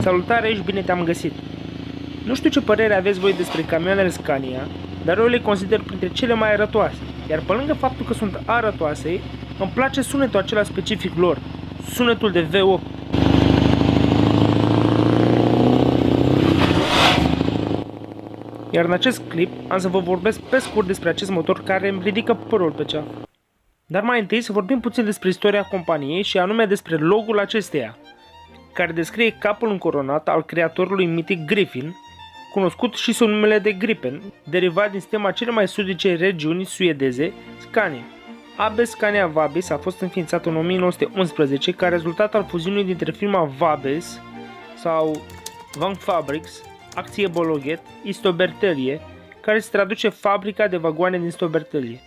Salutare și bine te-am găsit! Nu știu ce părere aveți voi despre camioanele Scania, dar eu le consider printre cele mai arătoase, iar pe lângă faptul că sunt arătoase, îmi place sunetul acela specific lor, sunetul de V8. Iar în acest clip am să vă vorbesc pe scurt despre acest motor care îmi ridică părul pe ceafă. Dar mai întâi să vorbim puțin despre istoria companiei și anume despre logo-ul acesteia, care descrie capul încoronat al creatorului mitic Griffin, cunoscut și sub numele de Gripen, derivat din sistema cele mai sudice regiuni suedeze, Scania. AB Scania Vabis a fost înființat în 1911 ca rezultat al fuziunii dintre firma Vabis sau Vagfabriks, acție Bologet, Istobertelie, care se traduce fabrica de vagoane din Stobertelie,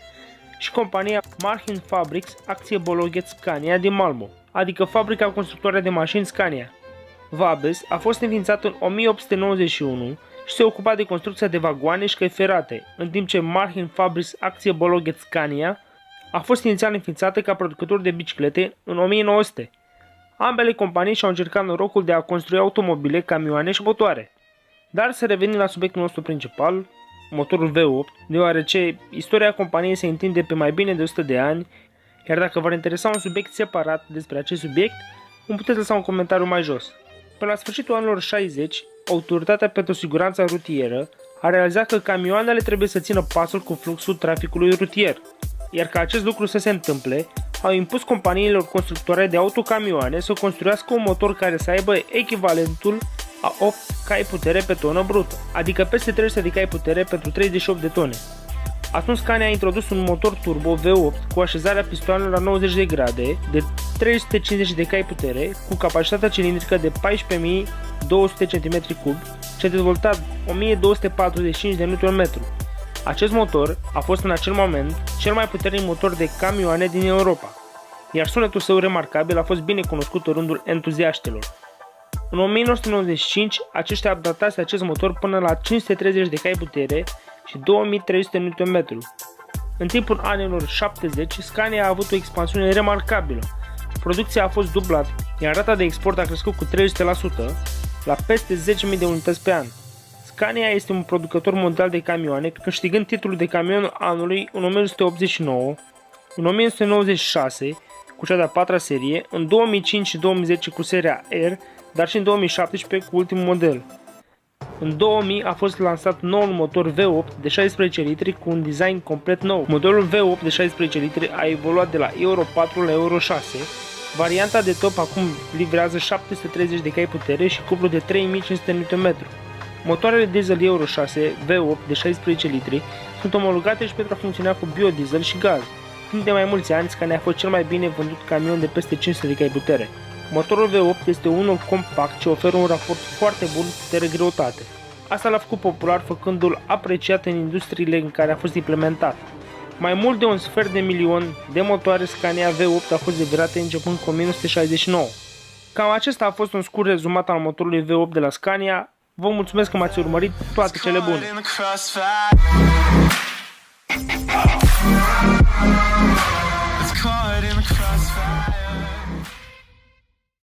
și compania Marhin Fabriks, acție Bologet Scania din Malmö, adică fabrica constructoare de mașini Scania. Vabis a fost înființat în 1891 și se ocupa de construcția de vagoane și căi ferate, în timp ce Marhin Fabriks, acție Bologet Scania a fost inițial înființată ca producător de biciclete în 1900. Ambele companii și-au încercat norocul de a construi automobile, camioane și motoare. Dar să revenim la subiectul nostru principal, motorul V8, deoarece istoria companiei se întinde pe mai bine de 100 de ani, iar dacă vă interesa un subiect separat despre acest subiect, îmi puteți lăsa un comentariu mai jos. Până la sfârșitul anilor 60, Autoritatea pentru Siguranța Rutieră a realizat că camioanele trebuie să țină pasul cu fluxul traficului rutier, iar ca acest lucru să se întâmple, au impus companiilor constructoare de autocamioane să construiască un motor care să aibă echivalentul a 8 cai putere pe tonă brută, adică peste 300 de cai putere pentru 38 de tone. Atunci Scania a introdus un motor turbo V8 cu așezarea pistoanelor la 90 de grade, de 350 de cai putere, cu capacitatea cilindrică de 14.200 cm3 și a dezvoltat 1245 de Nm. Acest motor a fost în acel moment cel mai puternic motor de camioane din Europa, iar sunetul său remarcabil a fost bine cunoscut în rândul entuziaștilor. În 1995, aceștia updatase acest motor până la 530 de cai putere și 2300 Nm. În timpul anilor 70, Scania a avut o expansiune remarcabilă. Producția a fost dublată, iar rata de export a crescut cu 300% la peste 10.000 de unități pe an. Scania este un producător mondial de camioane, câștigând titlul de camion anului în 1989, în 1996 cu cea de-a patra serie, în 2005 și 2010 cu seria R, dar și în 2017 cu ultimul model. În 2000 a fost lansat noul motor V8 de 16 litri cu un design complet nou. Modelul V8 de 16 litri a evoluat de la Euro 4 la Euro 6. Varianta de top acum livrează 730 de cai putere și cuplu de 3500 Nm. Motoarele diesel Euro 6 V8 de 16 litri sunt omologate și pentru a funcționa cu biodiesel și gaz. Timp de mai mulți ani, Scania a fost cel mai bine vândut camion de peste 500 de cai putere. Motorul V8 este unul compact și oferă un raport foarte bun putere-greutate. Asta l-a făcut popular, făcându-l apreciat în industriile în care a fost implementat. Mai mult de 250.000 de motoare Scania V8 au fost livrate începând cu 1969. Cam acesta a fost un scurt rezumat al motorului V8 de la Scania. Vă mulțumesc că m-ați urmărit, toate cele bune! It's caught in the crossfire.